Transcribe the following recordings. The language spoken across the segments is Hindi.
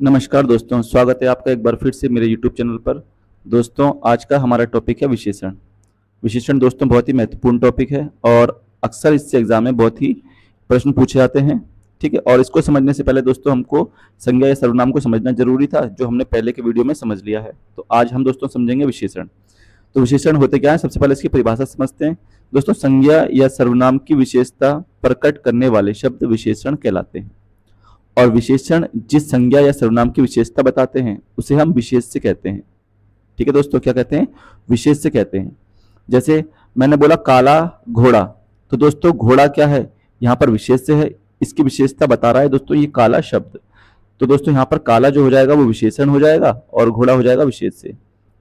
नमस्कार दोस्तों, स्वागत है आपका एक बार फिर से मेरे YouTube चैनल पर। दोस्तों, आज का हमारा टॉपिक है विशेषण। विशेषण दोस्तों बहुत ही महत्वपूर्ण टॉपिक है और अक्सर इससे एग्जाम में बहुत ही प्रश्न पूछे जाते हैं। ठीक है, और इसको समझने से पहले दोस्तों हमको संज्ञा या सर्वनाम को समझना जरूरी था, जो हमने पहले के वीडियो में समझ लिया है। तो आज हम दोस्तों समझेंगे विशेषण। तो विशेषण होते क्या है, सबसे पहले इसकी परिभाषा समझते हैं। दोस्तों, संज्ञा या सर्वनाम की विशेषता प्रकट करने वाले शब्द विशेषण कहलाते हैं और विशेषण जिस संज्ञा या सर्वनाम की विशेषता बताते हैं उसे हम विशेष्य कहते हैं। ठीक है दोस्तों, क्या कहते हैं? विशेष्य कहते हैं। जैसे मैंने बोला काला घोड़ा, तो दोस्तों घोड़ा क्या है? यहाँ पर विशेष्य है, इसकी विशेषता बता रहा है दोस्तों ये काला शब्द। तो दोस्तों यहाँ पर काला जो हो जाएगा वो विशेषण हो जाएगा और घोड़ा हो जाएगा विशेष्य।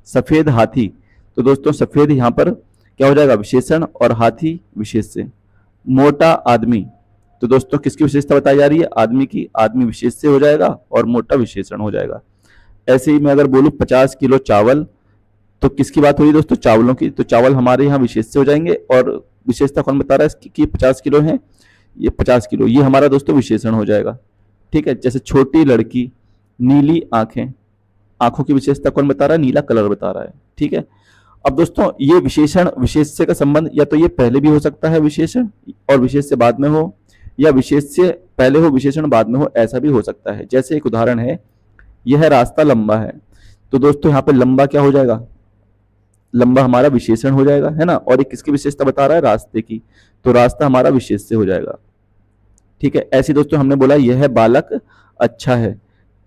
सफेद हाथी, तो दोस्तों सफेद यहाँ पर क्या हो जाएगा? विशेषण और हाथी विशेष्य। मोटा आदमी, तो दोस्तों किसकी विशेषता बताई जा रही है? आदमी की। आदमी विशेष्य हो जाएगा और मोटा विशेषण हो जाएगा। ऐसे ही मैं अगर बोलूं 50 किलो चावल, तो किसकी बात हो रही है दोस्तों? चावलों की। तो चावल हमारे यहाँ विशेष्य हो जाएंगे और विशेषता कौन बता रहा है इसकी कि 50 किलो है? ये 50 किलो, ये हमारा दोस्तों विशेषण हो जाएगा। ठीक है, जैसे छोटी लड़की, नीली आंखें, आंखों की विशेषता कौन बता रहा है? नीला कलर बता रहा है। ठीक है, अब दोस्तों ये विशेषण विशेष्य का संबंध या तो ये पहले भी हो सकता है विशेषण और विशेष्य बाद में हो, या विशेष्य पहले हो विशेषण बाद में हो, ऐसा भी हो सकता है। जैसे एक उदाहरण है, यह रास्ता लंबा है, तो दोस्तों यहाँ पे लंबा क्या हो जाएगा? लंबा हमारा विशेषण हो जाएगा, है ना। और ये किसकी विशेषता बता रहा है? रास्ते की। तो रास्ता हमारा विशेष्य हो जाएगा। ठीक है, ऐसे दोस्तों हमने बोला यह बालक अच्छा है,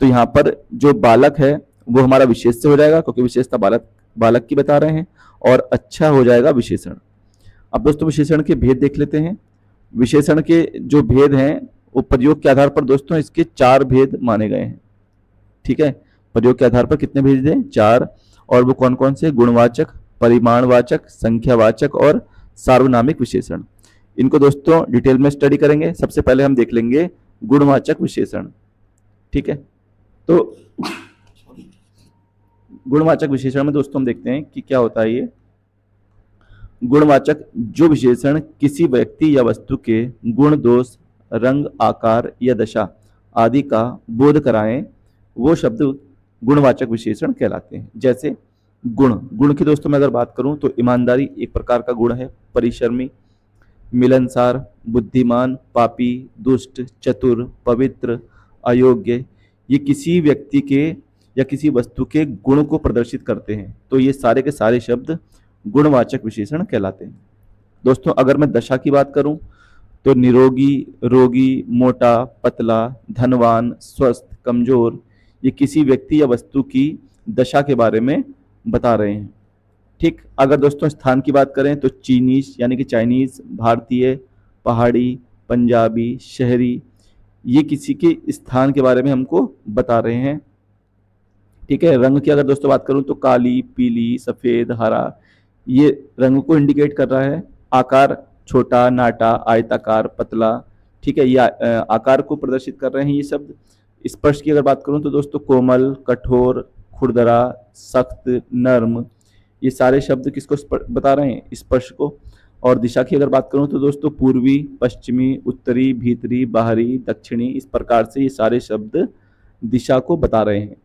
तो यहाँ पर जो बालक है वो हमारा विशेष्य हो जाएगा क्योंकि विशेषता बालक बालक की बता रहे हैं, और अच्छा हो जाएगा विशेषण। अब दोस्तों विशेषण के भेद देख लेते हैं। विशेषण के जो भेद हैं वो प्रयोग के आधार पर दोस्तों इसके 4 भेद माने गए हैं। ठीक है, प्रयोग के आधार पर कितने भेद हैं? 4। और वो कौन कौन से? गुणवाचक, परिमाणवाचक, संख्यावाचक और सार्वनामिक विशेषण। इनको दोस्तों डिटेल में स्टडी करेंगे। सबसे पहले हम देख लेंगे गुणवाचक विशेषण। ठीक है, तो गुणवाचक विशेषण में दोस्तों हम देखते हैं कि क्या होता है। ये गुणवाचक जो विशेषण किसी व्यक्ति या वस्तु के गुण, दोष, रंग, आकार या दशा आदि का बोध कराएं, वो शब्द गुणवाचक विशेषण कहलाते हैं। जैसे गुण, गुण की दोस्तों मैं अगर बात करूं तो ईमानदारी एक प्रकार का गुण है। परिश्रमी, मिलनसार, बुद्धिमान, पापी, दुष्ट, चतुर, पवित्र, अयोग्य, ये किसी व्यक्ति के या किसी वस्तु के गुण को प्रदर्शित करते हैं। तो ये सारे के सारे शब्द गुणवाचक विशेषण कहलाते हैं। दोस्तों अगर मैं दशा की बात करूं तो निरोगी, रोगी, मोटा, पतला, धनवान, स्वस्थ, कमजोर, ये किसी व्यक्ति या वस्तु की दशा के बारे में बता रहे हैं। ठीक, अगर दोस्तों स्थान की बात करें तो चीनीज यानी कि चाइनीज, भारतीय, पहाड़ी, पंजाबी, शहरी, ये किसी के स्थान के बारे में हमको बता रहे हैं। ठीक है, रंग की अगर दोस्तों बात करूं तो काली, पीली, सफेद, हरा, ये रंग को इंडिकेट कर रहा है। आकार छोटा, नाटा, आयताकार, पतला, ठीक है, ये आकार को प्रदर्शित कर रहे हैं ये शब्द। स्पर्श की अगर बात करूं तो दोस्तों कोमल, कठोर, खुरदरा, सख्त, नर्म, ये सारे शब्द किसको बता रहे हैं? स्पर्श को। और दिशा की अगर बात करूं तो दोस्तों पूर्वी, पश्चिमी, उत्तरी, भीतरी, बाहरी, दक्षिणी, इस प्रकार से ये सारे शब्द दिशा को बता रहे हैं।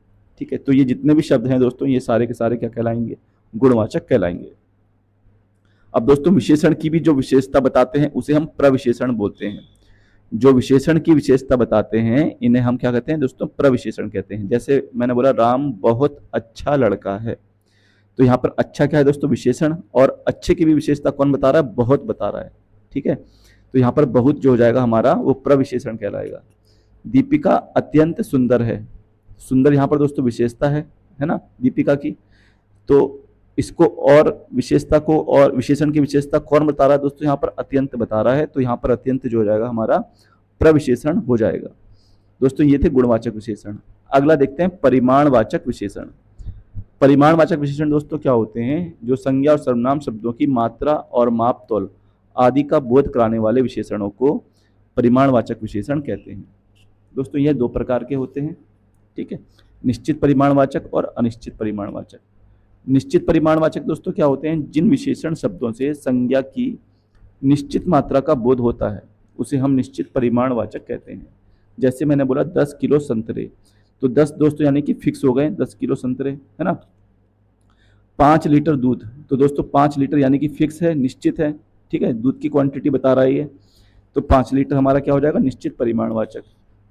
ठीक है, तो ये जितने भी शब्द हैं दोस्तों ये सारे के सारे क्या कहलाएंगे? गुणवाचक कहलाएंगे। अब दोस्तों विशेषण की भी जो विशेषता बताते हैं उसे हम प्रविशेषण बोलते हैं। जो विशेषण की विशेषता बताते हैं इन्हें हम क्या कहते हैं दोस्तों? प्रविशेषण कहते हैं। जैसे मैंने बोला राम बहुत अच्छा लड़का है, तो यहाँ पर अच्छा क्या है दोस्तों? विशेषण, और अच्छे की भी विशेषता कौन बता रहा है? बहुत बता रहा है। ठीक है, तो यहाँ पर बहुत जो हो जाएगा हमारा वो प्रविशेषण कहलाएगा। दीपिका अत्यंत सुंदर है, सुंदर यहाँ पर दोस्तों विशेषता है ना दीपिका की। तो इसको और विशेषता को और विशेषण की विशेषता कौन बता रहा है दोस्तों? यहाँ पर अत्यंत बता रहा है, तो यहाँ पर अत्यंत जो हो जाएगा हमारा प्रविशेषण हो जाएगा। दोस्तों ये थे गुणवाचक विशेषण। अगला देखते हैं परिमाणवाचक विशेषण। परिमाणवाचक विशेषण दोस्तों क्या होते हैं? जो संज्ञा और सर्वनाम शब्दों की मात्रा और माप तौल आदि का बोध कराने वाले विशेषणों को परिमाणवाचक विशेषण कहते हैं। दोस्तों यह 2 प्रकार के होते हैं। ठीक है, निश्चित परिमाणवाचक और अनिश्चित परिमाणवाचक। निश्चित परिमाणवाचक दोस्तों क्या होते हैं? जिन विशेषण शब्दों से संज्ञा की निश्चित मात्रा का बोध होता है उसे हम निश्चित परिमाणवाचक कहते हैं। जैसे मैंने बोला 10 किलो संतरे, तो 10 दोस्तों यानी कि फिक्स हो गए 10 किलो संतरे, है ना। 5 लीटर दूध, तो दोस्तों 5 लीटर यानी कि फिक्स है, निश्चित है, ठीक है, दूध की क्वांटिटी बता रही है, तो 5 लीटर हमारा क्या हो जाएगा, निश्चित परिमाणवाचक।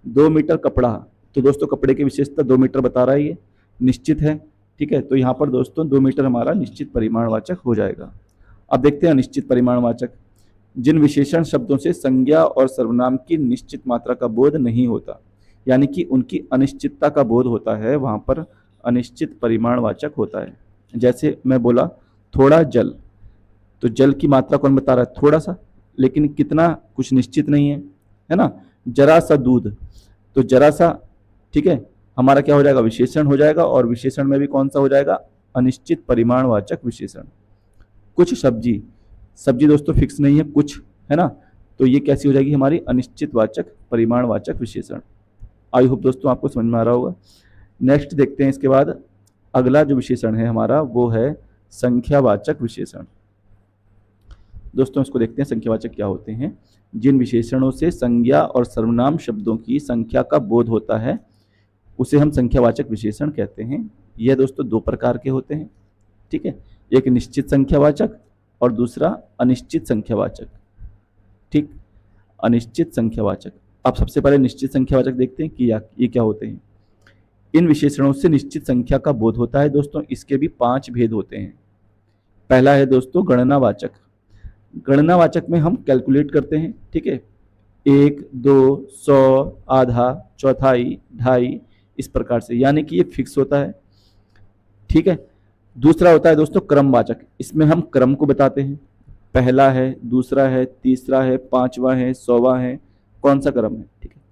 2 मीटर कपड़ा, तो दोस्तों कपड़े की विशेषता 2 मीटर बता रही है, निश्चित है, ठीक है, तो यहाँ पर दोस्तों 2 मीटर हमारा निश्चित परिमाणवाचक हो जाएगा। अब देखते हैं अनिश्चित परिमाणवाचक। जिन विशेषण शब्दों से संज्ञा और सर्वनाम की निश्चित मात्रा का बोध नहीं होता, यानी कि उनकी अनिश्चितता का बोध होता है, वहां पर अनिश्चित परिमाणवाचक होता है। जैसे मैं बोला थोड़ा जल, तो जल की मात्रा कौन बता रहा है, थोड़ा सा, लेकिन कितना कुछ निश्चित नहीं है ना। जरा सा दूध, तो जरा सा, ठीक है, हमारा क्या हो जाएगा, विशेषण हो जाएगा, और विशेषण में भी कौन सा हो जाएगा, अनिश्चित परिमाणवाचक विशेषण। कुछ सब्जी, सब्जी दोस्तों फिक्स नहीं है, कुछ, है ना, तो ये कैसी हो जाएगी हमारी अनिश्चितवाचक परिमाणवाचक विशेषण। आई होप दोस्तों आपको समझ में आ रहा होगा। नेक्स्ट देखते हैं, इसके बाद अगला जो विशेषण है हमारा वो है संख्यावाचक विशेषण। दोस्तों इसको देखते हैं, संख्यावाचक क्या होते हैं। जिन विशेषणों से संज्ञा और सर्वनाम शब्दों की संख्या का बोध होता है उसे हम संख्यावाचक विशेषण कहते हैं। यह दोस्तों 2 प्रकार के होते हैं, ठीक है, एक निश्चित संख्यावाचक और दूसरा अनिश्चित संख्यावाचक, ठीक, अनिश्चित संख्यावाचक। अब सबसे पहले निश्चित संख्यावाचक देखते हैं कि ये क्या होते हैं। इन विशेषणों से निश्चित संख्या का बोध होता है दोस्तों, इसके भी 5 भेद होते हैं। पहला है दोस्तों गणनावाचक। गणनावाचक में हम कैलकुलेट करते हैं, ठीक है, 1, 2, 100, आधा, चौथाई, ढाई, इस प्रकार से, यानी कि ये फिक्स होता है, ठीक है। दूसरा होता है दोस्तों क्रमवाचक, इसमें हम क्रम को बताते हैं, पहला है, दूसरा है, तीसरा है, पांचवा है, 100वां है, कौन सा क्रम है, ठीक है,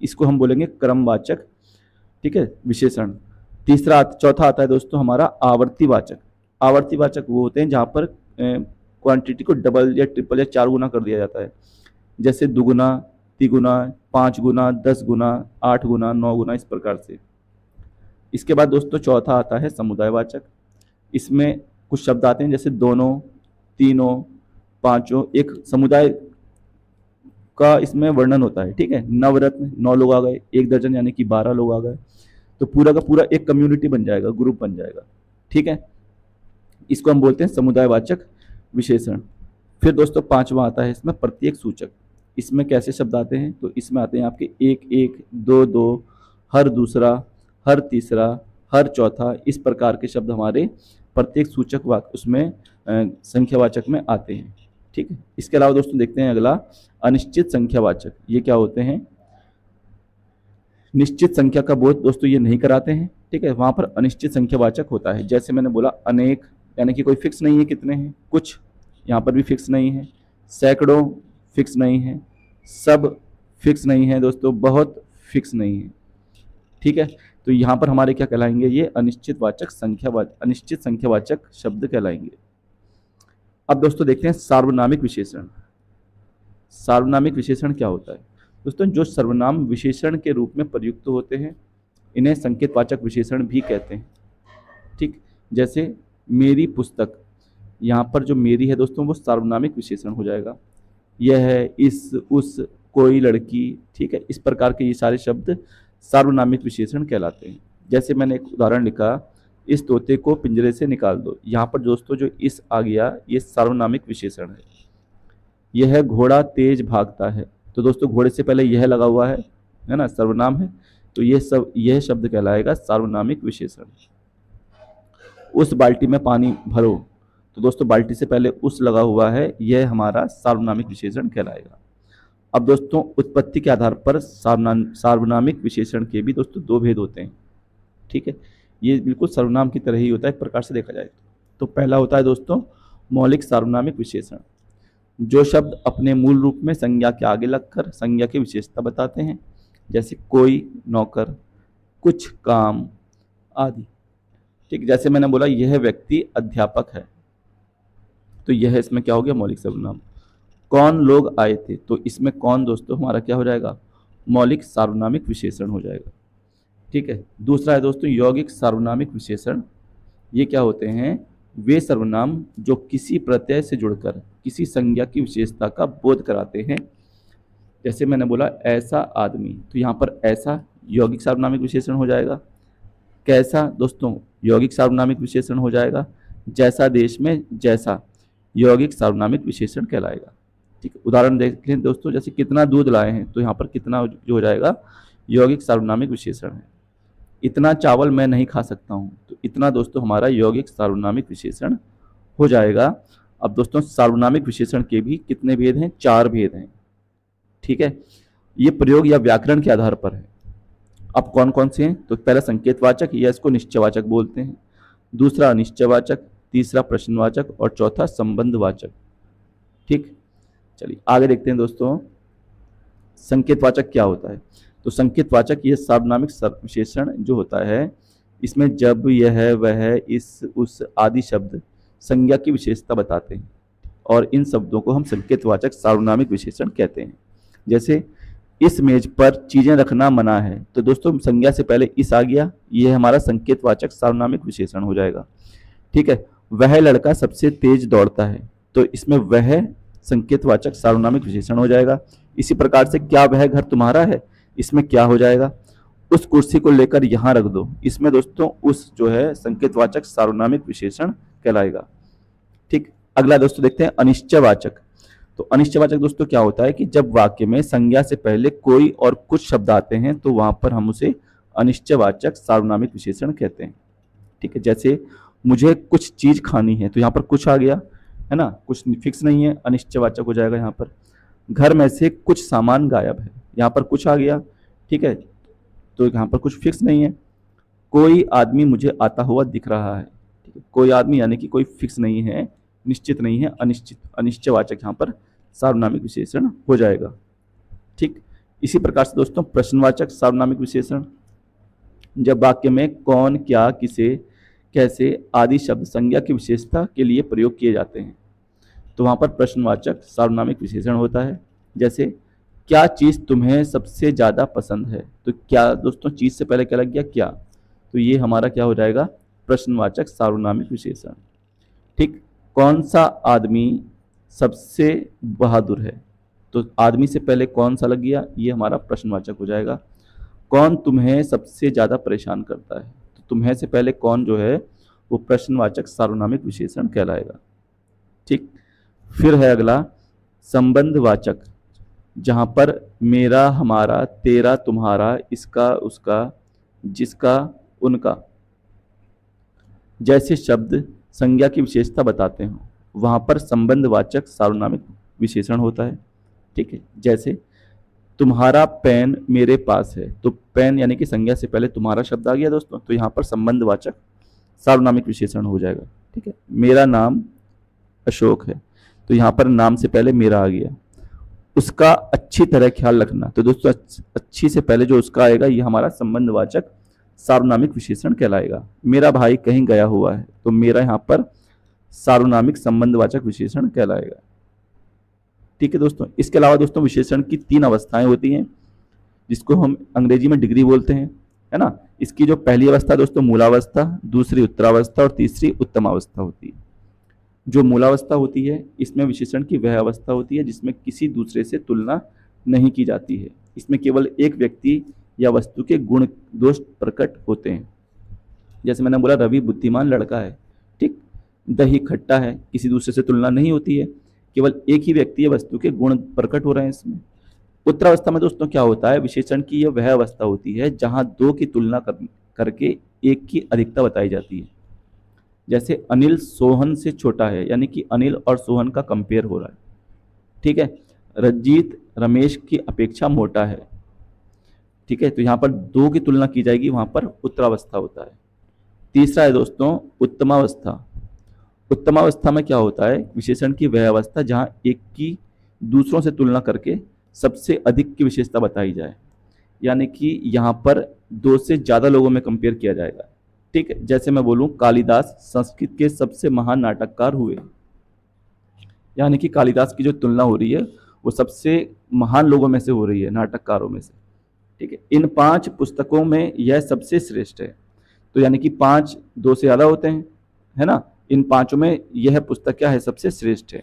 इसको हम बोलेंगे क्रमवाचक, ठीक है, विशेषण। चौथा आता है दोस्तों हमारा आवर्तीवाचक। आवर्तीवाचक वो होते हैं जहां पर क्वांटिटी को डबल या ट्रिपल या 4 गुना कर दिया जाता है, जैसे दुगुना, तिगुना, 5 गुना, 10 गुना, 8 गुना, 9 गुना, इस प्रकार से। इसके बाद दोस्तों चौथा आता है समुदायवाचक। इसमें कुछ शब्द आते हैं जैसे दोनों, तीनों, पांचों, एक समुदाय का इसमें वर्णन होता है, ठीक है। नवरत्न 9 लोग आ गए, 1 दर्जन यानी कि 12 लोग आ गए, तो पूरा का पूरा एक कम्युनिटी बन जाएगा, ग्रुप बन जाएगा, ठीक है। इसको हम बोलते हैं समुदायवाचक विशेषण। फिर दोस्तों 5वां आता है इसमें प्रत्येक सूचक। इसमें कैसे शब्द आते हैं, तो इसमें आते हैं आपके 1 1, 2 2, हर दूसरा, हर तीसरा, हर चौथा, इस प्रकार के शब्द हमारे प्रत्येक सूचक वाक्य उसमें संख्यावाचक में आते हैं, ठीक है। इसके अलावा दोस्तों देखते हैं अगला अनिश्चित संख्यावाचक। ये क्या होते हैं, निश्चित संख्या का बोध दोस्तों ये नहीं कराते हैं, ठीक है, वहां पर अनिश्चित संख्यावाचक होता है। जैसे मैंने बोला अनेक, यानी कि कोई फिक्स नहीं है कितने हैं, कुछ यहाँ पर भी फिक्स नहीं है, सैकड़ों फिक्स नहीं है, सब फिक्स नहीं है दोस्तों, बहुत फिक्स नहीं है, ठीक है। तो यहाँ पर हमारे क्या कहलाएंगे, ये अनिश्चित संख्यावाचक शब्द कहलाएंगे। अब दोस्तों देखते हैं सार्वनामिक विशेषण। सार्वनामिक विशेषण क्या होता है दोस्तों, जो सर्वनाम विशेषण के रूप में प्रयुक्त होते हैं इन्हें संकेतवाचक विशेषण भी कहते हैं, ठीक। जैसे मेरी पुस्तक, यहाँ पर जो मेरी है दोस्तों वो सार्वनामिक विशेषण हो जाएगा। यह है, इस, उस, कोई लड़की, ठीक है, इस प्रकार के ये सारे शब्द सार्वनामिक विशेषण कहलाते हैं। जैसे मैंने एक उदाहरण लिखा, इस तोते को पिंजरे से निकाल दो, यहाँ पर दोस्तों जो इस आ गया ये सार्वनामिक विशेषण है। यह घोड़ा तेज भागता है, तो दोस्तों घोड़े से पहले यह लगा हुआ है ना, सर्वनाम है, तो यह शब्द कहलाएगा सार्वनामिक विशेषण। उस बाल्टी में पानी भरो, तो दोस्तों बाल्टी से पहले उस लगा हुआ है, यह हमारा सार्वनामिक विशेषण कहलाएगा। अब दोस्तों उत्पत्ति के आधार पर सार्वनामिक विशेषण के भी दोस्तों 2 भेद होते हैं, ठीक है। ये बिल्कुल सर्वनाम की तरह ही होता है एक प्रकार से देखा जाए तो। पहला होता है दोस्तों मौलिक सार्वनामिक विशेषण, जो शब्द अपने मूल रूप में संज्ञा के आगे लगकर संज्ञा की विशेषता बताते हैं, जैसे कोई, नौकर, कुछ, काम आदि, ठीक। जैसे मैंने बोला यह व्यक्ति अध्यापक है, तो यह इसमें क्या हो गया, मौलिक सर्वनाम। कौन लोग आए थे, तो इसमें कौन दोस्तों हमारा क्या हो जाएगा, मौलिक सार्वनामिक विशेषण हो जाएगा, ठीक है। दूसरा है दोस्तों यौगिक सार्वनामिक विशेषण। ये क्या होते हैं, वे सर्वनाम जो किसी प्रत्यय से जुड़कर किसी संज्ञा की विशेषता का बोध कराते हैं। जैसे मैंने बोला ऐसा आदमी, तो यहाँ पर ऐसा यौगिक सार्वनामिक विशेषण हो जाएगा। कैसा दोस्तों, यौगिक सार्वनामिक विशेषण हो जाएगा। जैसा देश में जैसा, यौगिक सार्वनामिक विशेषण कहलाएगा। ठीक है, उदाहरण देख लें दोस्तों, जैसे कितना दूध लाए हैं, तो यहाँ पर कितना जो हो जाएगा, यौगिक सार्वनामिक विशेषण है। इतना चावल मैं नहीं खा सकता हूँ, तो इतना दोस्तों हमारा यौगिक सार्वनामिक विशेषण हो जाएगा। अब दोस्तों सार्वनामिक विशेषण के भी कितने भेद हैं, 4 भेद हैं। ठीक है, ये प्रयोग या व्याकरण के आधार पर है। अब कौन कौन से हैं, तो पहला संकेतवाचक या इसको निश्चयवाचक बोलते हैं, दूसरा अनिश्चयवाचक, तीसरा प्रश्नवाचक और चौथा संबंधवाचक। ठीक, चलिए आगे देखते हैं दोस्तों, संकेतवाचक क्या होता है। तो संकेतवाचक ये सार्वनामिक विशेषण जो होता है, इसमें जब, यह, वह, इस, उस आदि शब्द संज्ञा की विशेषता बताते हैं और इन शब्दों को हम संकेतवाचक सार्वनामिक विशेषण कहते हैं। जैसे इस मेज पर चीजें रखना मना है, तो दोस्तों संज्ञा से पहले इस आ गया, ये हमारा संकेतवाचक सार्वनामिक विशेषण हो जाएगा। ठीक है, वह लड़का सबसे तेज दौड़ता है, तो इसमें वह संकेतवाचक सार्वनामिक विशेषण हो जाएगा। इसी प्रकार से क्या वह घर तुम्हारा है, इसमें क्या हो जाएगा, उस कुर्सी को लेकर यहां रख दो, इसमें दोस्तों उस जो है संकेतवाचक सार्वनामिक विशेषण कहलाएगा। ठीक, अगला दोस्तों देखते हैं अनिश्चयवाचक। तो अनिश्चयवाचक दोस्तों क्या होता है कि जब वाक्य में संज्ञा से पहले कोई और कुछ शब्द आते हैं, तो वहां पर हम उसे अनिश्चयवाचक सार्वनामिक विशेषण कहते हैं। ठीक है, जैसे मुझे कुछ चीज खानी है, तो यहाँ पर कुछ आ गया है ना, कुछ फिक्स नहीं है, अनिश्चयवाचक हो जाएगा यहाँ पर। घर में से कुछ सामान गायब है, यहाँ पर कुछ आ गया। ठीक है, तो यहाँ पर कुछ फिक्स नहीं है। कोई आदमी मुझे आता हुआ दिख रहा है, ठीक है, कोई आदमी यानी कि कोई फिक्स नहीं है, निश्चित नहीं है, अनिश्चित, अनिश्चयवाचक यहाँ पर सार्वनामिक विशेषण हो जाएगा। ठीक, इसी प्रकार से दोस्तों प्रश्नवाचक सार्वनामिक विशेषण, जब वाक्य में कौन, क्या, किसे, कैसे आदि शब्द संज्ञा की विशेषता के लिए प्रयोग किए जाते हैं, तो वहां पर प्रश्नवाचक सार्वनामिक विशेषण होता है। जैसे क्या चीज तुम्हें सबसे ज्यादा पसंद है, तो क्या दोस्तों चीज से पहले क्या लग गया, क्या, तो ये हमारा क्या हो जाएगा, प्रश्नवाचक सार्वनामिक विशेषण। ठीक, कौन सा आदमी सबसे बहादुर है, तो आदमी से पहले कौन सा लग गया, ये हमारा प्रश्नवाचक हो जाएगा। कौन तुम्हें सबसे ज्यादा परेशान करता है, तो तुम्हें से पहले कौन जो है वो प्रश्नवाचक सार्वनामिक विशेषण कहलाएगा। ठीक, फिर है अगला संबंधवाचक, जहां पर मेरा, हमारा, तेरा, तुम्हारा, इसका, उसका, जिसका, उनका जैसे शब्द संज्ञा की विशेषता बताते हो, वहां पर संबंधवाचक सार्वनामिक विशेषण होता है। ठीक है, जैसे तुम्हारा पेन मेरे पास है, तो पेन यानी कि संज्ञा से पहले तुम्हारा शब्द आ गया दोस्तों, तो यहाँ पर संबंधवाचक सार्वनामिक विशेषण हो जाएगा। ठीक है, मेरा नाम अशोक है, तो यहाँ पर नाम से पहले मेरा आ गया। उसका अच्छी तरह ख्याल रखना, तो दोस्तों अच्छी से पहले जो उसका आएगा, ये हमारा संबंधवाचक सार्वनामिक विशेषण कहलाएगा। मेरा भाई कहीं गया हुआ है, तो मेरा यहाँ पर सार्वनामिक संबंधवाचक विशेषण कहलाएगा। ठीक है दोस्तों, इसके अलावा दोस्तों विशेषण की 3 अवस्थाएं होती हैं, जिसको हम अंग्रेजी में डिग्री बोलते हैं, है ना। इसकी जो पहली अवस्था दोस्तों मूलावस्था, दूसरी उत्तरावस्था और तीसरी उत्तमावस्था होती है। जो मूलावस्था होती है, इसमें विशेषण की वह अवस्था होती है जिसमें किसी दूसरे से तुलना नहीं की जाती है। इसमें केवल एक व्यक्ति या वस्तु के गुण दोष प्रकट होते हैं। जैसे मैंने बोला रवि बुद्धिमान लड़का है, ठीक, दही खट्टा है, किसी दूसरे से तुलना नहीं होती है, केवल एक ही व्यक्ति या वस्तु के गुण प्रकट हो रहे हैं इसमें। उत्तरावस्था में दोस्तों क्या होता है, विशेषण की यह वह अवस्था होती है जहां दो की तुलना करके एक की अधिकता बताई जाती है। जैसे अनिल सोहन से छोटा है, यानी कि अनिल और सोहन का कंपेयर हो रहा है। ठीक है, रंजीत रमेश की अपेक्षा मोटा है। ठीक है, तो यहाँ पर दो की तुलना की जाएगी, वहां पर उत्तरावस्था होता है। तीसरा है दोस्तों उत्तमावस्था। उत्तमावस्था में क्या होता है, विशेषण की वह अवस्था जहां एक की दूसरों से तुलना करके सबसे अधिक की विशेषता बताई जाए, यानी कि यहाँ पर दो से ज्यादा लोगों में कंपेयर किया जाएगा। ठीक है, जैसे मैं बोलूं कालिदास संस्कृत के सबसे महान नाटककार हुए, यानी कि कालिदास की जो तुलना हो रही है वो सबसे महान लोगों में से हो रही है, नाटककारों में से। ठीक है, इन 5 पुस्तकों में यह सबसे श्रेष्ठ है, तो यानी कि 5 2 से ज्यादा होते हैं, है ना। इन 5 में यह पुस्तक क्या है, सबसे श्रेष्ठ है।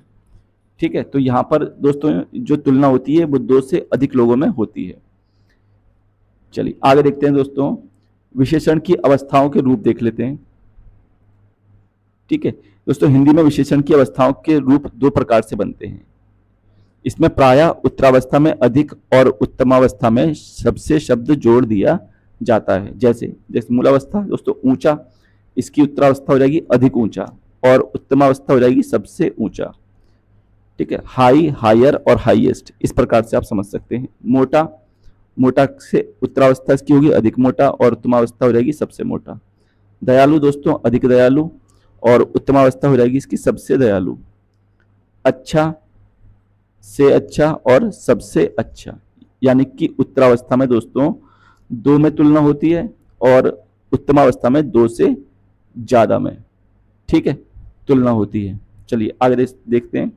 ठीक है, तो यहाँ पर दोस्तों जो तुलना होती है वो 2 से अधिक लोगों में होती है। चलिए आगे देखते हैं दोस्तों, विशेषण की अवस्थाओं के रूप देख लेते हैं। ठीक है दोस्तों, हिंदी में विशेषण की अवस्थाओं के रूप दो प्रकार से बनते हैं। इसमें प्रायः उत्तरावस्था में अधिक और उत्तमावस्था में सबसे शब्द जोड़ दिया जाता है। जैसे जैसे मूलावस्था दोस्तों ऊंचा, इसकी उत्तरावस्था हो जाएगी अधिक ऊंचा, और उत्तमावस्था हो जाएगी सबसे ऊंचा। ठीक है, हाई, हायर और हाईएस्ट, इस प्रकार से आप समझ सकते हैं। मोटा, मोटा से उत्तरावस्था इसकी होगी अधिक मोटा, और उत्तमावस्था हो जाएगी सबसे मोटा। दयालु दोस्तों अधिक दयालु, और उत्तमावस्था हो जाएगी इसकी सबसे दयालु। अच्छा से अच्छा और सबसे अच्छा, यानी कि उत्तरावस्था में दोस्तों दो में तुलना होती है, और उत्तमावस्था में दो से ज्यादा में, ठीक है, तुलना होती है। चलिए आगे देखते हैं।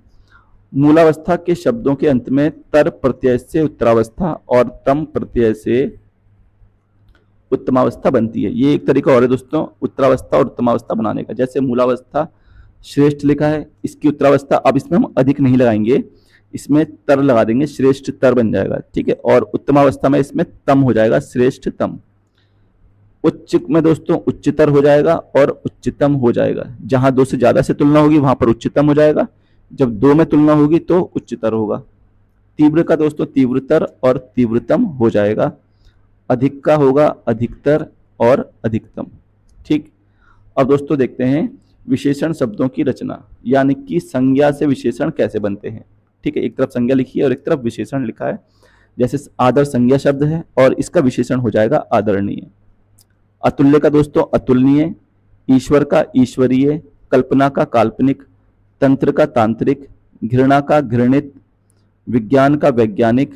मूलावस्था के शब्दों के अंत में तर प्रत्यय से उत्तरावस्था और तम प्रत्यय से उत्तमावस्था बनती है। ये एक तरीका और है दोस्तों उत्तरावस्था और उत्तमावस्था बनाने का। जैसे मूलावस्था श्रेष्ठ लिखा है, इसकी उत्तरावस्था अब इसमें हम अधिक नहीं लगाएंगे, इसमें तर लगा देंगे, श्रेष्ठ तर बन जाएगा। ठीक है, और उत्तमावस्था में इसमें तम हो जाएगा, श्रेष्ठ तम। उच्च में दोस्तों उच्चतर हो जाएगा और उच्चतम हो जाएगा। जहां दो से ज्यादा से तुलना होगी वहां पर उच्चतम हो जाएगा, जब दो में तुलना होगी तो उच्चतर होगा। तीव्र का दोस्तों तीव्रतर और तीव्रतम हो जाएगा। अधिक का होगा अधिकतर और अधिकतम। ठीक, अब दोस्तों देखते हैं विशेषण शब्दों की रचना, यानी कि संज्ञा से विशेषण कैसे बनते हैं। ठीक है, एक तरफ संज्ञा लिखी है और एक तरफ विशेषण लिखा है। जैसे आदर संज्ञा शब्द है और इसका विशेषण हो जाएगा आदरणीय। अतुल्य का दोस्तों अतुलनीय, ईश्वर का ईश्वरीय, कल्पना का काल्पनिक, तंत्र का तांत्रिक, घृणा का घृणित, विज्ञान का वैज्ञानिक,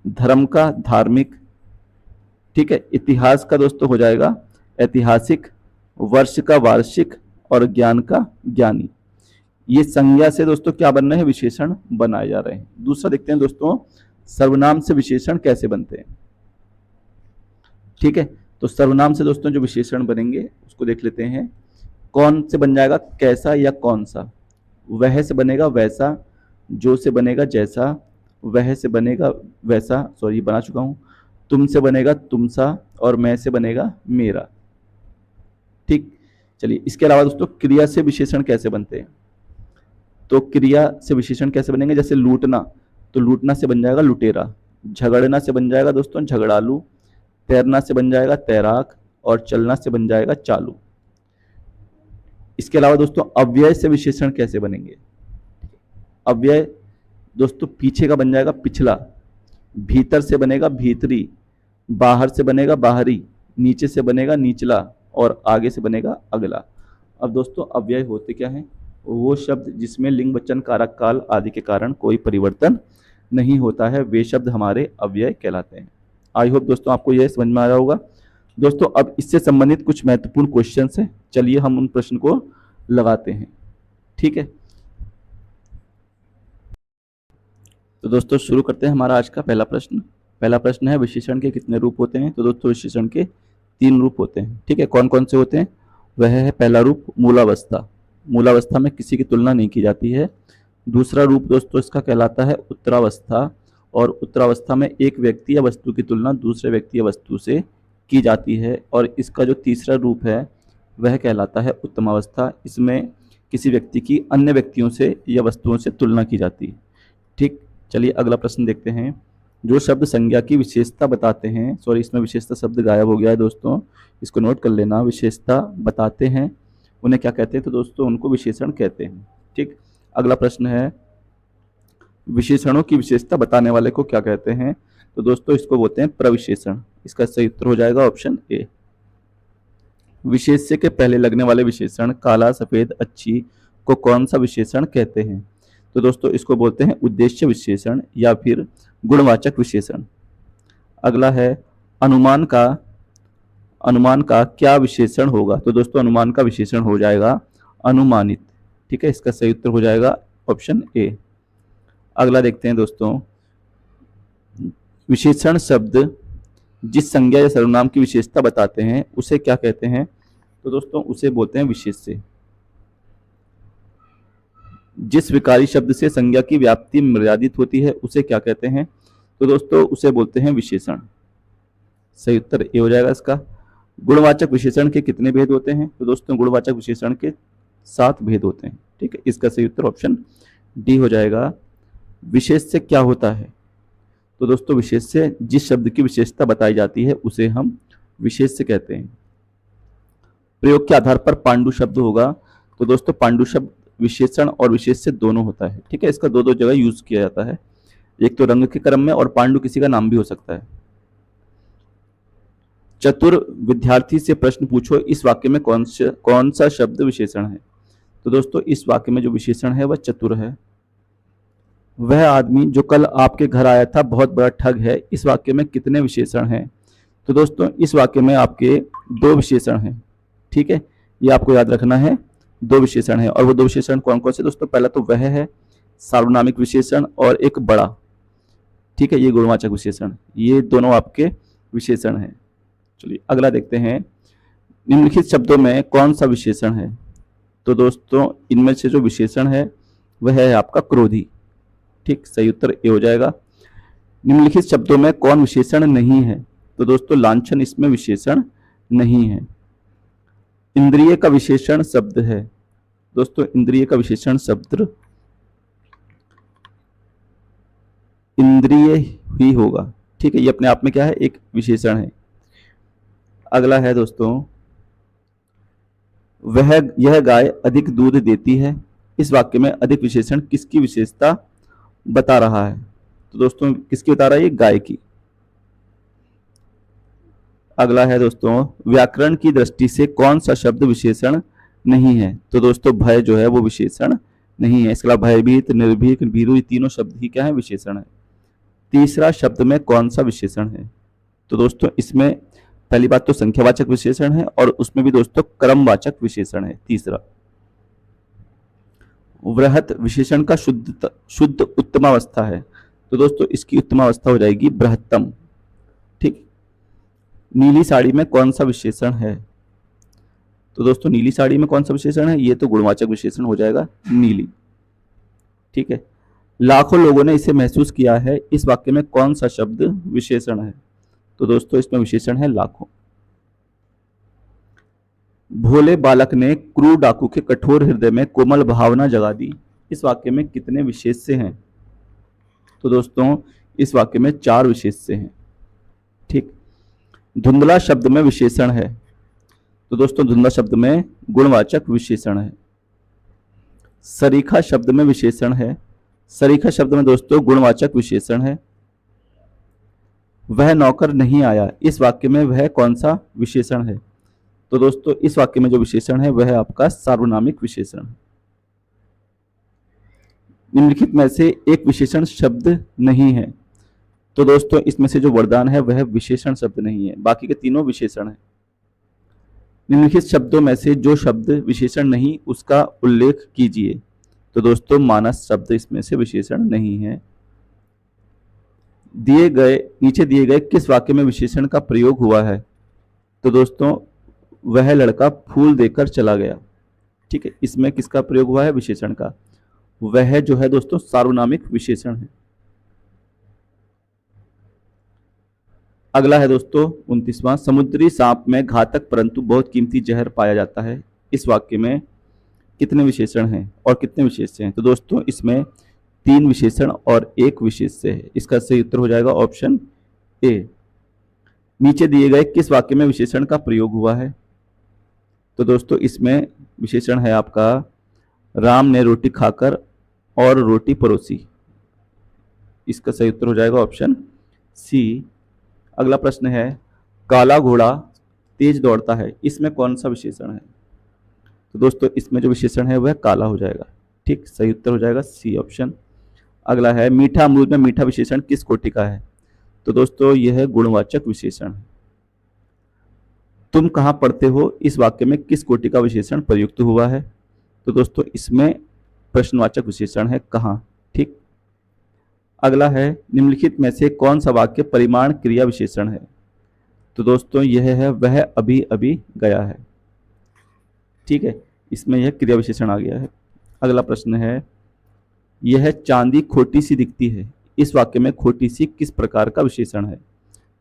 धर्म का धार्मिक। ठीक है, इतिहास का दोस्तों हो जाएगा ऐतिहासिक, वर्ष का वार्षिक और ज्ञान का ज्ञानी। ये संज्ञा से दोस्तों क्या बन रहे हैं, विशेषण बनाए जा रहे हैं। दूसरा देखते हैं दोस्तों सर्वनाम से विशेषण कैसे बनते हैं। ठीक है, तो सर्वनाम से दोस्तों जो विशेषण बनेंगे उसको देख लेते हैं। कौन से बन जाएगा कैसा या कौन सा, वह से बनेगा वैसा, जो से बनेगा जैसा, वह से बनेगा वैसा, सॉरी बना चुका हूं, तुम से बनेगा तुम सा, और मैं से बनेगा मेरा। ठीक, चलिए इसके अलावा दोस्तों क्रिया से विशेषण कैसे बनते हैं। तो क्रिया से विशेषण कैसे बनेंगे, जैसे लूटना, तो लूटना से बन जाएगा लुटेरा। झगड़ना से बन जाएगा दोस्तों झगड़ालू। तैरना से बन जाएगा तैराक, और चलना से बन जाएगा चालू। इसके अलावा दोस्तों अव्यय से विशेषण कैसे बनेंगे। अव्यय दोस्तों पीछे का बन जाएगा पिछला, भीतर से बनेगा भीतरी, बाहर से बनेगा बाहरी, नीचे से बनेगा निचला, और आगे से बनेगा अगला। अब दोस्तों अव्यय होते क्या हैं, वो शब्द जिसमें लिंग वचन कारक काल आदि के कारण कोई परिवर्तन नहीं होता है, वे शब्द हमारे अव्यय कहलाते हैं। आई होप दोस्तों आपको यह समझ में आ रहा होगा। दोस्तों अब इससे संबंधित कुछ महत्वपूर्ण क्वेश्चन हैं, चलिए हम उन प्रश्न को लगाते हैं। ठीक है, तो दोस्तों शुरू करते हैं हमारा आज का पहला प्रश्न। पहला प्रश्न है विशेषण के कितने रूप होते हैं। तो दोस्तों विशेषण के 3 रूप होते हैं। ठीक है, कौन कौन से होते हैं, वह है पहला रूप मूलावस्था, मूलावस्था में किसी की तुलना नहीं की जाती है। दूसरा रूप दोस्तों इसका कहलाता है उत्तरावस्था, और उत्तरावस्था में एक व्यक्ति या वस्तु की तुलना दूसरे व्यक्ति या वस्तु से की जाती है। और इसका जो तीसरा रूप है वह कहलाता है उत्तमावस्था, इसमें किसी व्यक्ति की अन्य व्यक्तियों से या वस्तुओं से तुलना की जाती है। ठीक, चलिए अगला प्रश्न देखते हैं। जो शब्द संज्ञा की विशेषता बताते हैं, सॉरी इसमें विशेषता शब्द गायब हो गया है दोस्तों, इसको नोट कर लेना। विशेषता बताते हैं उन्हें क्या कहते हैं, तो दोस्तों उनको विशेषण कहते हैं। ठीक, अगला प्रश्न है विशेषणों की विशेषता बताने वाले को क्या कहते हैं। तो दोस्तों इसको बोलते हैं प्रविशेषण। इसका सही उत्तर हो जाएगा ऑप्शन ए। विशेष्य के पहले लगने वाले विशेषण काला, सफेद, अच्छी को कौन सा विशेषण कहते हैं। तो दोस्तों इसको बोलते हैं उद्देश्य विशेषण या फिर गुणवाचक विशेषण। अगला है अनुमान का क्या विशेषण होगा। तो दोस्तों अनुमान का विशेषण हो जाएगा अनुमानित। ठीक है, इसका सही उत्तर हो जाएगा ऑप्शन ए। अगला देखते हैं दोस्तों, विशेषण शब्द जिस संज्ञा या सर्वनाम की विशेषता बताते हैं उसे क्या कहते हैं। तो दोस्तों उसे बोलते हैं विशेष्य। जिस विकारी शब्द से संज्ञा की व्याप्ति मर्यादित होती है उसे क्या कहते हैं। तो दोस्तों उसे बोलते हैं विशेषण। सही उत्तर ए हो जाएगा इसका। गुणवाचक विशेषण के कितने भेद होते हैं? तो दोस्तों गुणवाचक विशेषण के 7 भेद होते हैं। ठीक है, इसका सही उत्तर ऑप्शन डी हो जाएगा। विशेष से क्या होता है? तो दोस्तों विशेष से जिस शब्द की विशेषता बताई जाती है उसे हम विशेष से कहते हैं। प्रयोग के आधार पर पांडु शब्द होगा। तो दोस्तों पांडु शब्द विशेषण और विशेष से दोनों होता है। ठीक है, इसका दो दो जगह यूज किया जाता है, एक तो रंग के क्रम में और पांडु किसी का नाम भी हो सकता है। चतुर विद्यार्थी से प्रश्न पूछो, इस वाक्य में कौन सा शब्द विशेषण है? तो दोस्तों इस वाक्य में जो विशेषण है वह चतुर है। वह आदमी जो कल आपके घर आया था बहुत बड़ा ठग है, इस वाक्य में कितने विशेषण हैं? तो दोस्तों इस वाक्य में आपके 2 विशेषण हैं। ठीक है, ये आपको याद रखना है, 2 विशेषण है। और वो 2 विशेषण कौन कौन से दोस्तों? पहला तो वह है सार्वनामिक विशेषण, और एक बड़ा। ठीक है, ये गुणवाचक विशेषण, ये दोनों आपके विशेषण हैं। चलिए अगला देखते हैं, निम्नलिखित शब्दों में कौन सा विशेषण है? तो दोस्तों इनमें से जो विशेषण है वह है आपका क्रोधी। ठीक, सही उत्तर ए हो जाएगा। निम्नलिखित शब्दों में कौन विशेषण नहीं है? तो दोस्तों लांछन इसमें विशेषण नहीं है। इंद्रिय का विशेषण शब्द है। दोस्तों इंद्रिय का विशेषण शब्द इंद्रिय ही होगा। ठीक है, ये अपने आप में क्या है? एक विशेषण है। अगला है दोस्तों, यह गाय अधिक दूध देती है, इस वाक्य में अधिक विशेषण किसकी विशेषता बता रहा है? तो दोस्तों किसकी बता रहा है? ये गाय की। अगला है दोस्तों, व्याकरण की दृष्टि से कौन सा शब्द विशेषण नहीं है? तो दोस्तों भय जो है वो विशेषण नहीं है। इसके अलावा भयभीत, निर्भीक, भीरु, ये तीनों शब्द ही क्या है? विशेषण है। तीसरा शब्द में कौन सा विशेषण है? तो दोस्तों इसमें पहली बात तो संख्यावाचक विशेषण है, और उसमें भी दोस्तों क्रमवाचक विशेषण है। तीसरा वृहत विशेषण का शुद्ध उत्तमावस्था है, तो दोस्तों इसकी उत्तमावस्था हो जाएगी बृहत्तम। ठीक, नीली साड़ी में कौन सा विशेषण है? तो दोस्तों नीली साड़ी में कौन सा विशेषण है? ये तो गुणवाचक विशेषण हो जाएगा, नीली। ठीक है, लाखों लोगों ने इसे महसूस किया है, इस वाक्य में कौन सा शब्द विशेषण है? तो दोस्तों इसमें विशेषण है लाखों। भोले बालक ने क्रूर डाकू के कठोर हृदय में कोमल भावना जगा दी, इस वाक्य में कितने विशेष्य हैं? तो दोस्तों इस वाक्य में 4 विशेष्य हैं। ठीक, धुंधला शब्द में विशेषण है, तो दोस्तों धुंधला शब्द में गुणवाचक विशेषण है। सरीखा शब्द में विशेषण है, सरीखा शब्द में दोस्तों गुणवाचक विशेषण है। वह नौकर नहीं आया, इस वाक्य में वह कौन सा विशेषण है? तो दोस्तों इस वाक्य में जो विशेषण है वह आपका सार्वनामिक विशेषण है। निम्नलिखित में से एक विशेषण शब्द नहीं है, तो दोस्तों इसमें से जो वरदान है वह विशेषण शब्द नहीं है, बाकी के तीनों विशेषण है। निम्नलिखित शब्दों में से जो शब्द विशेषण नहीं उसका उल्लेख कीजिए। तो दोस्तों मानस शब्द इसमें से विशेषण नहीं है। नीचे दिए गए किस वाक्य में विशेषण का प्रयोग हुआ है? तो दोस्तों वह लड़का फूल देकर चला गया। ठीक है, इसमें किसका प्रयोग हुआ है? विशेषण का। वह जो है दोस्तों सार्वनामिक विशेषण है। अगला है दोस्तों 29वां, समुद्री सांप में घातक परंतु बहुत कीमती जहर पाया जाता है, इस वाक्य में कितने विशेषण हैं और कितने विशेष्य हैं? तो दोस्तों इसमें 3 विशेषण और 1 विशेष्य है। इसका सही उत्तर हो जाएगा ऑप्शन ए। नीचे दिए गए किस वाक्य में विशेषण का प्रयोग हुआ है? तो दोस्तों इसमें विशेषण है आपका राम ने रोटी खाकर और रोटी परोसी, इसका सही उत्तर हो जाएगा ऑप्शन सी। अगला प्रश्न है, काला घोड़ा तेज दौड़ता है, इसमें कौन सा विशेषण है? तो दोस्तों इसमें जो विशेषण है वह काला हो जाएगा। ठीक, सही उत्तर हो जाएगा सी ऑप्शन। अगला है, मीठा अमरूद में मीठा विशेषण किस कोटि का है? तो दोस्तों यह गुणवाचक विशेषण है। तुम कहाँ पढ़ते हो, इस वाक्य में किस कोटि का विशेषण प्रयुक्त हुआ है? तो दोस्तों इसमें प्रश्नवाचक विशेषण है कहाँ। ठीक, अगला है, निम्नलिखित में से कौन सा वाक्य परिमाण क्रिया विशेषण है? तो दोस्तों यह है वह अभी अभी गया है। ठीक है, इसमें यह क्रिया विशेषण आ गया है। अगला प्रश्न है, यह चांदी खोटी सी दिखती है, इस वाक्य में खोटी सी किस प्रकार का विशेषण है?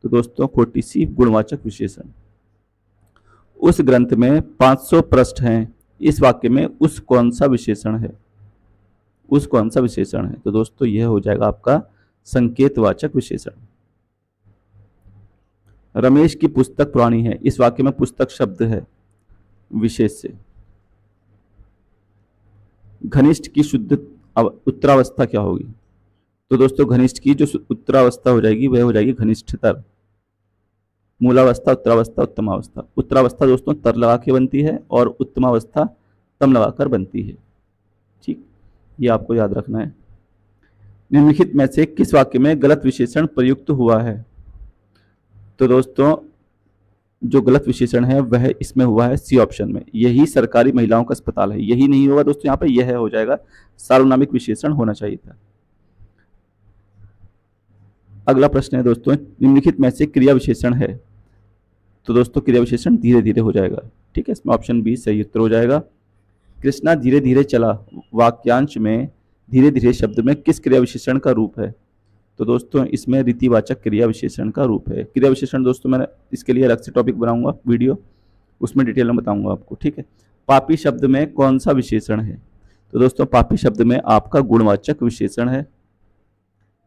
तो दोस्तों खोटी सी गुणवाचक विशेषण। उस ग्रंथ में 500 पृष्ठ हैं, इस वाक्य में उस कौन सा विशेषण है? उस कौन सा विशेषण है? तो दोस्तों यह हो जाएगा आपका संकेतवाचक विशेषण। रमेश की पुस्तक पुरानी है, इस वाक्य में पुस्तक शब्द है विशेष से। घनिष्ठ की शुद्ध उत्तरावस्था क्या होगी? तो दोस्तों घनिष्ठ की जो उत्तरावस्था हो जाएगी वह हो जाएगी घनिष्ठतर। मूलावस्था, उत्तरावस्था, उत्तमावस्था। उत्तरावस्था दोस्तों तर लगा के बनती है और उत्तमावस्था तम लगाकर बनती है। ठीक, ये आपको याद रखना है। निम्नलिखित में से किस वाक्य में गलत विशेषण प्रयुक्त हुआ है? तो दोस्तों जो गलत विशेषण है वह इसमें हुआ है सी ऑप्शन में, यही सरकारी महिलाओं का अस्पताल है। यही नहीं होगा दोस्तों, यहाँ पे यह हो जाएगा, सार्वनामिक विशेषण होना चाहिए था। अगला प्रश्न है दोस्तों, निम्नलिखित में से क्रिया विशेषण है? तो दोस्तों क्रिया विशेषण धीरे धीरे हो जाएगा। ठीक है, इसमें ऑप्शन बी सही उत्तर हो जाएगा। कृष्णा धीरे धीरे चला वाक्यांश में धीरे धीरे शब्द में किस क्रिया विशेषण का रूप है? तो दोस्तों इसमें रीतिवाचक क्रिया विशेषण का रूप है। क्रिया विशेषण दोस्तों मैंने इसके लिए अलग से टॉपिक बनाऊंगा वीडियो, उसमें डिटेल में बताऊंगा आपको। ठीक है, पापी शब्द में कौन सा विशेषण है? तो दोस्तों पापी शब्द में आपका गुणवाचक विशेषण है।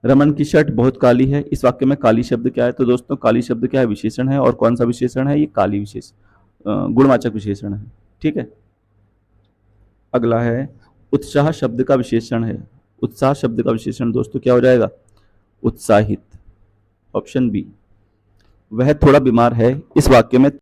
रमन की शर्ट बहुत काली है, इस वाक्य में काली शब्द क्या है? तो दोस्तों काली शब्द क्या है? विशेषण है। और कौन सा विशेषण है? ये काली विशेष गुणवाचक विशेषण है। ठीक है, अगला है उत्साह शब्द का विशेषण है। उत्साह शब्द का विशेषण दोस्तों क्या हो जाएगा? उत्साहित, ऑप्शन बी। वह थोड़ा बीमार है, इस वाक्य में